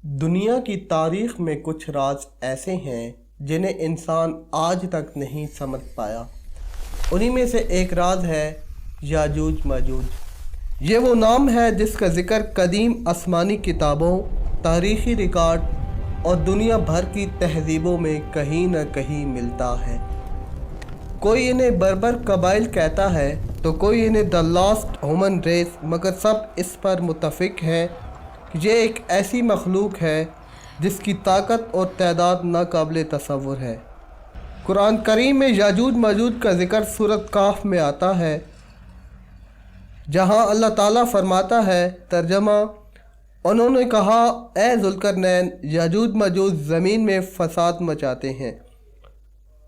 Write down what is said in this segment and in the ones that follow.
دنیا کی تاریخ میں کچھ راز ایسے ہیں جنہیں انسان آج تک نہیں سمجھ پایا۔ انہی میں سے ایک راز ہے یاجوج ماجوج۔ یہ وہ نام ہے جس کا ذکر قدیم آسمانی کتابوں، تاریخی ریکارڈ اور دنیا بھر کی تہذیبوں میں کہیں نہ کہیں ملتا ہے۔ کوئی انہیں بربر قبائل کہتا ہے تو کوئی انہیں دی لاسٹ ہیومن ریس، مگر سب اس پر متفق ہیں کہ یہ ایک ایسی مخلوق ہے جس کی طاقت اور تعداد ناقابل تصور ہے۔ قرآن کریم میں یاجوج ماجوج کا ذکر سورۃ کہف میں آتا ہے، جہاں اللہ تعالیٰ فرماتا ہے، ترجمہ: انہوں نے کہا، اے ذوالقرنین، یاجوج ماجوج زمین میں فساد مچاتے ہیں،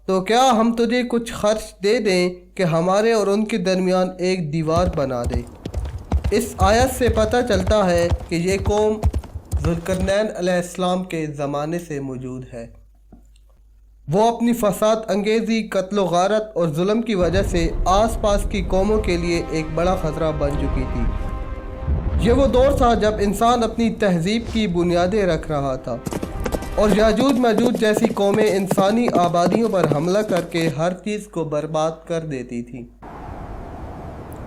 تو کیا ہم تجھے کچھ خرچ دے دیں کہ ہمارے اور ان کے درمیان ایک دیوار بنا دے؟ اس آیت سے پتہ چلتا ہے کہ یہ قوم ذوالقرنین علیہ السلام کے زمانے سے موجود ہے۔ وہ اپنی فساد انگیزی، قتل و غارت اور ظلم کی وجہ سے آس پاس کی قوموں کے لیے ایک بڑا خطرہ بن چکی تھی۔ یہ وہ دور تھا جب انسان اپنی تہذیب کی بنیادیں رکھ رہا تھا، اور یاجوج ماجوج جیسی قومیں انسانی آبادیوں پر حملہ کر کے ہر چیز کو برباد کر دیتی تھیں۔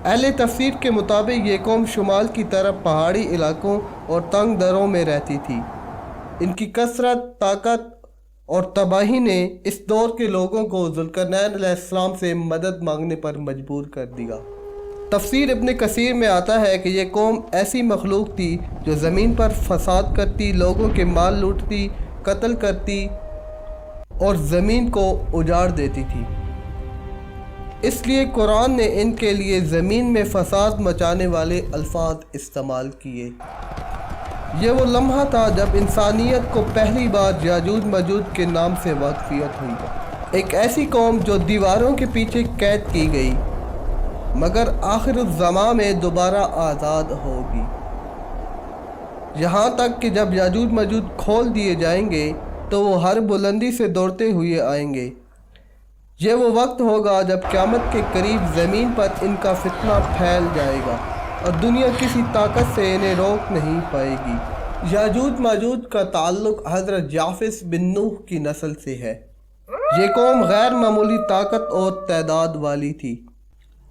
اہل تفسیر کے مطابق یہ قوم شمال کی طرف پہاڑی علاقوں اور تنگ دروں میں رہتی تھی۔ ان کی کثرت، طاقت اور تباہی نے اس دور کے لوگوں کو ذوالقرنین علیہ السلام سے مدد مانگنے پر مجبور کر دیا۔ تفسیر ابن کثیر میں آتا ہے کہ یہ قوم ایسی مخلوق تھی جو زمین پر فساد کرتی، لوگوں کے مال لوٹتی، قتل کرتی اور زمین کو اجاڑ دیتی تھی۔ اس لیے قرآن نے ان کے لیے زمین میں فساد مچانے والے الفاظ استعمال کیے۔ یہ وہ لمحہ تھا جب انسانیت کو پہلی بار یاجوج ماجوج کے نام سے واقفیت ہوئی، ایک ایسی قوم جو دیواروں کے پیچھے قید کی گئی، مگر آخر الزماں میں دوبارہ آزاد ہوگی۔ یہاں تک کہ جب یاجوج ماجوج کھول دیے جائیں گے تو وہ ہر بلندی سے دوڑتے ہوئے آئیں گے۔ یہ وہ وقت ہوگا جب قیامت کے قریب زمین پر ان کا فتنہ پھیل جائے گا اور دنیا کسی طاقت سے انہیں روک نہیں پائے گی۔ یاجوج ماجوج کا تعلق حضرت یافس بن نوح کی نسل سے ہے۔ یہ قوم غیر معمولی طاقت اور تعداد والی تھی۔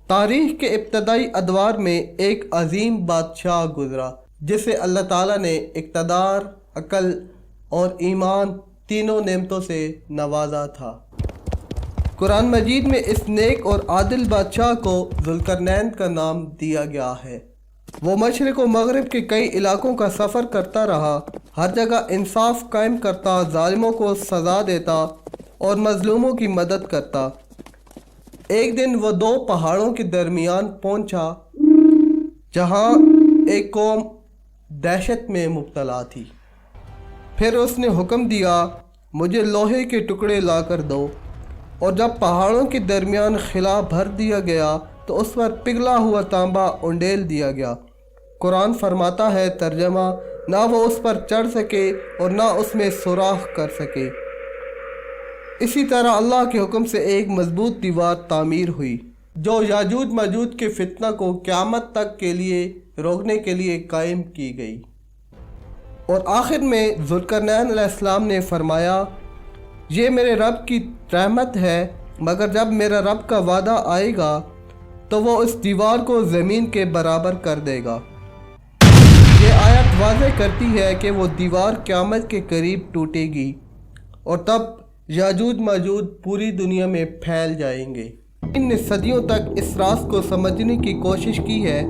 تاریخ کے ابتدائی ادوار میں ایک عظیم بادشاہ گزرا جسے اللہ تعالیٰ نے اقتدار، عقل اور ایمان تینوں نعمتوں سے نوازا تھا۔ قرآن مجید میں اس نیک اور عادل بادشاہ کو ذوالقرنین کا نام دیا گیا ہے۔ وہ مشرق و مغرب کے کئی علاقوں کا سفر کرتا رہا، ہر جگہ انصاف قائم کرتا، ظالموں کو سزا دیتا اور مظلوموں کی مدد کرتا۔ ایک دن وہ دو پہاڑوں کے درمیان پہنچا جہاں ایک قوم دہشت میں مبتلا تھی۔ پھر اس نے حکم دیا، مجھے لوہے کے ٹکڑے لا کر دو، اور جب پہاڑوں کے درمیان خلا بھر دیا گیا تو اس پر پگھلا ہوا تانبا انڈیل دیا گیا۔ قرآن فرماتا ہے، ترجمہ: نہ وہ اس پر چڑھ سکے اور نہ اس میں سوراخ کر سکے۔ اسی طرح اللہ کے حکم سے ایک مضبوط دیوار تعمیر ہوئی جو یاجوج ماجوج کے فتنہ کو قیامت تک کے لیے روکنے کے لیے قائم کی گئی۔ اور آخر میں ذوالقرنین علیہ السلام نے فرمایا، یہ میرے رب کی رحمت ہے، مگر جب میرا رب کا وعدہ آئے گا تو وہ اس دیوار کو زمین کے برابر کر دے گا۔ یہ آیت واضح کرتی ہے کہ وہ دیوار قیامت کے قریب ٹوٹے گی اور تب یاجوج ماجوج پوری دنیا میں پھیل جائیں گے۔ ان نے صدیوں تک اس راز کو سمجھنے کی کوشش کی ہے۔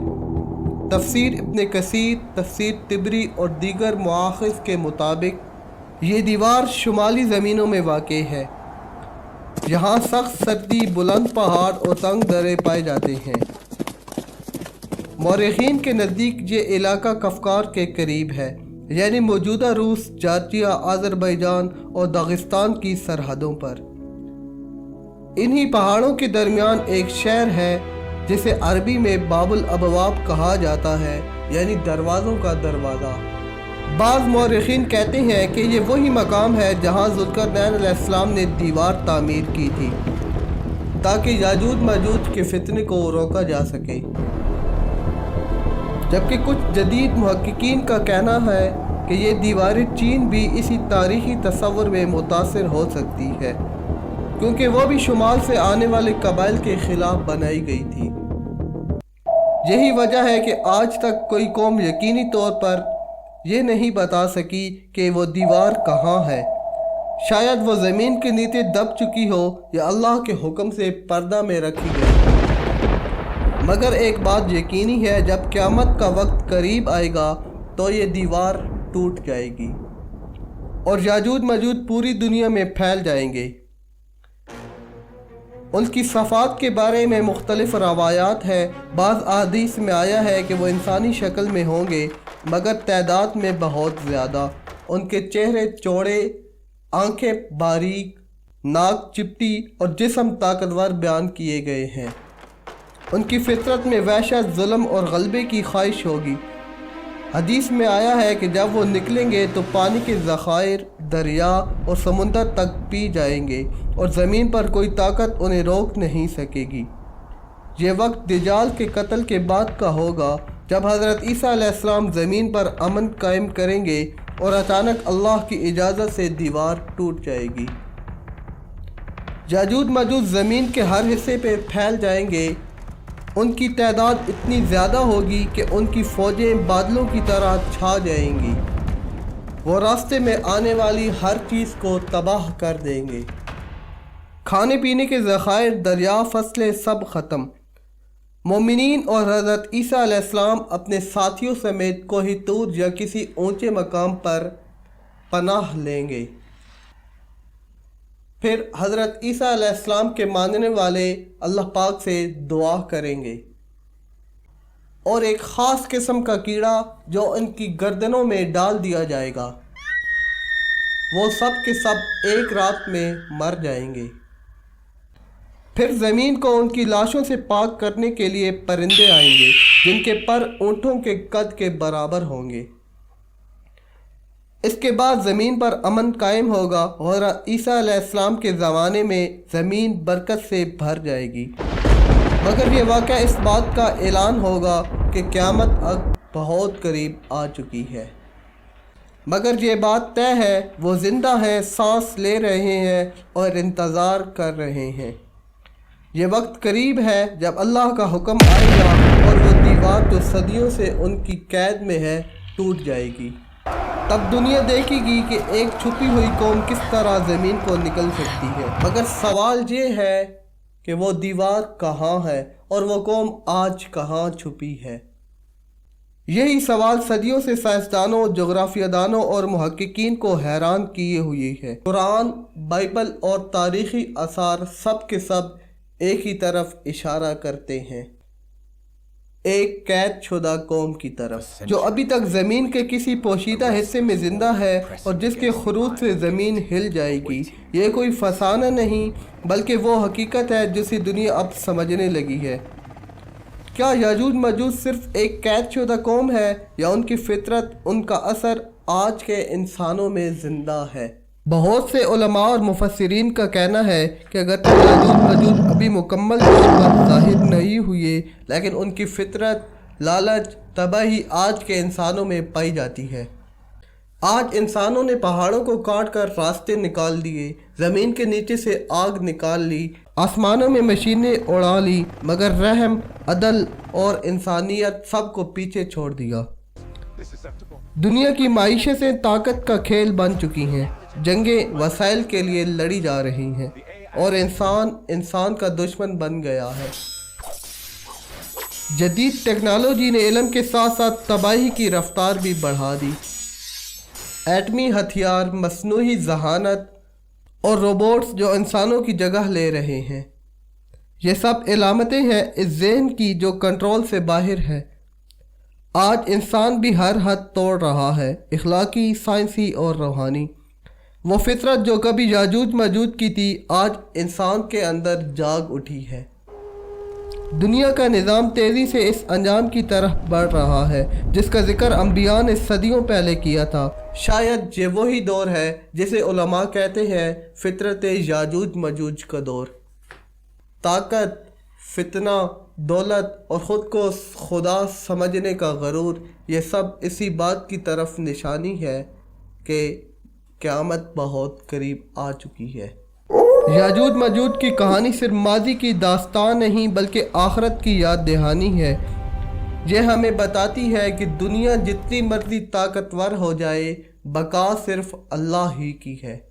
تفسیر ابن کثیر، تفسیر طبری اور دیگر مؤرخین کے مطابق یہ دیوار شمالی زمینوں میں واقع ہے۔ یہاں سخت سردی، بلند پہاڑ اور تنگ درے پائے جاتے ہیں۔ مورخین کے نزدیک یہ علاقہ کفکار کے قریب ہے، یعنی موجودہ روس، جارجیا، آذربائیجان اور داغستان کی سرحدوں پر۔ انہی پہاڑوں کے درمیان ایک شہر ہے جسے عربی میں باب الابواب کہا جاتا ہے، یعنی دروازوں کا دروازہ۔ بعض مورخین کہتے ہیں کہ یہ وہی مقام ہے جہاں ذوالقرنین علیہ السلام نے دیوار تعمیر کی تھی تاکہ یاجوج ماجوج کے فتنے کو روکا جا سکے۔ جبکہ کچھ جدید محققین کا کہنا ہے کہ یہ دیوار چین بھی اسی تاریخی تصور میں متاثر ہو سکتی ہے، کیونکہ وہ بھی شمال سے آنے والے قبائل کے خلاف بنائی گئی تھی۔ یہی وجہ ہے کہ آج تک کوئی قوم یقینی طور پر یہ نہیں بتا سکی کہ وہ دیوار کہاں ہے۔ شاید وہ زمین کے نیچے دب چکی ہو یا اللہ کے حکم سے پردہ میں رکھی گئی۔ مگر ایک بات یقینی ہے، جب قیامت کا وقت قریب آئے گا تو یہ دیوار ٹوٹ جائے گی اور یاجوج ماجوج پوری دنیا میں پھیل جائیں گے۔ ان کی صفات کے بارے میں مختلف روایات ہیں۔ بعض احادیث میں آیا ہے کہ وہ انسانی شکل میں ہوں گے، مگر تعداد میں بہت زیادہ۔ ان کے چہرے چوڑے، آنکھیں باریک، ناک چپٹی اور جسم طاقتور بیان کیے گئے ہیں۔ ان کی فطرت میں وحشت، ظلم اور غلبے کی خواہش ہوگی۔ حدیث میں آیا ہے کہ جب وہ نکلیں گے تو پانی کے ذخائر دریا اور سمندر تک پی جائیں گے اور زمین پر کوئی طاقت انہیں روک نہیں سکے گی۔ یہ وقت دجال کے قتل کے بعد کا ہوگا، جب حضرت عیسیٰ علیہ السلام زمین پر امن قائم کریں گے اور اچانک اللہ کی اجازت سے دیوار ٹوٹ جائے گی۔ یاجوج ماجوج زمین کے ہر حصے پہ پھیل جائیں گے۔ ان کی تعداد اتنی زیادہ ہوگی کہ ان کی فوجیں بادلوں کی طرح چھا جائیں گی۔ وہ راستے میں آنے والی ہر چیز کو تباہ کر دیں گے۔ کھانے پینے کے ذخائر، دریا، فصلیں سب ختم۔ مومنین اور حضرت عیسیٰ علیہ السلام اپنے ساتھیوں سمیت کوہ طور یا کسی اونچے مقام پر پناہ لیں گے۔ پھر حضرت عیسیٰ علیہ السلام کے ماننے والے اللہ پاک سے دعا کریں گے، اور ایک خاص قسم کا کیڑا جو ان کی گردنوں میں ڈال دیا جائے گا، وہ سب کے سب ایک رات میں مر جائیں گے۔ پھر زمین کو ان کی لاشوں سے پاک کرنے کے لیے پرندے آئیں گے جن کے پر اونٹوں کے قد کے برابر ہوں گے۔ اس کے بعد زمین پر امن قائم ہوگا اور عیسیٰ علیہ السلام کے زمانے میں زمین برکت سے بھر جائے گی۔ مگر یہ واقعہ اس بات کا اعلان ہوگا کہ قیامت اب بہت قریب آ چکی ہے۔ مگر یہ بات طے ہے، وہ زندہ ہیں، سانس لے رہے ہیں اور انتظار کر رہے ہیں۔ یہ وقت قریب ہے جب اللہ کا حکم آئے گا اور وہ دیوار جو صدیوں سے ان کی قید میں ہے ٹوٹ جائے گی۔ تب دنیا دیکھے گی کہ ایک چھپی ہوئی قوم کس طرح زمین کو نکل سکتی ہے۔ مگر سوال یہ ہے کہ وہ دیوار کہاں ہے اور وہ قوم آج کہاں چھپی ہے؟ یہی سوال صدیوں سے سائنسدانوں، جغرافیہ دانوں اور محققین کو حیران کیے ہوئے ہے۔ قرآن، بائبل اور تاریخی آثار سب کے سب ایک ہی طرف اشارہ کرتے ہیں، ایک قید شدہ قوم کی طرف، جو ابھی تک زمین کے کسی پوشیدہ حصے میں زندہ ہے اور جس کے خروج سے زمین ہل جائے گی۔ یہ کوئی فسانہ نہیں بلکہ وہ حقیقت ہے جسے دنیا اب سمجھنے لگی ہے۔ کیا یاجوج ماجوج صرف ایک قید شدہ قوم ہے یا ان کی فطرت، ان کا اثر آج کے انسانوں میں زندہ ہے؟ بہت سے علماء اور مفسرین کا کہنا ہے کہ اگر یاجوج ماجوج ابھی مکمل طور پر ظاہر نہیں ہوئے، لیکن ان کی فطرت، لالچ، تباہی آج کے انسانوں میں پائی جاتی ہے۔ آج انسانوں نے پہاڑوں کو کاٹ کر راستے نکال دیے، زمین کے نیچے سے آگ نکال لی، آسمانوں میں مشینیں اڑا لی، مگر رحم، عدل اور انسانیت سب کو پیچھے چھوڑ دیا۔ دنیا کی معیشتیں طاقت کا کھیل بن چکی ہیں، جنگیں وسائل کے لیے لڑی جا رہی ہیں اور انسان کا دشمن بن گیا ہے۔ جدید ٹیکنالوجی نے علم کے ساتھ ساتھ تباہی کی رفتار بھی بڑھا دی۔ ایٹمی ہتھیار، مصنوعی ذہانت اور روبوٹس جو انسانوں کی جگہ لے رہے ہیں، یہ سب علامتیں ہیں اس ذہن کی جو کنٹرول سے باہر ہے۔ آج انسان بھی ہر حد توڑ رہا ہے، اخلاقی، سائنسی اور روحانی۔ وہ فطرت جو کبھی یاجوج ماجوج کی تھی آج انسان کے اندر جاگ اٹھی ہے۔ دنیا کا نظام تیزی سے اس انجام کی طرف بڑھ رہا ہے جس کا ذکر انبیاء نے صدیوں پہلے کیا تھا۔ شاید یہ وہی دور ہے جسے علماء کہتے ہیں فطرت یاجوج ماجوج کا دور۔ طاقت، فتنہ، دولت اور خود کو خدا سمجھنے کا غرور، یہ سب اسی بات کی طرف نشانی ہے کہ قیامت بہت قریب آ چکی ہے۔ یاجوج ماجوج کی کہانی صرف ماضی کی داستان نہیں بلکہ آخرت کی یاد دہانی ہے۔ یہ ہمیں بتاتی ہے کہ دنیا جتنی مرضی طاقتور ہو جائے، بقا صرف اللہ ہی کی ہے۔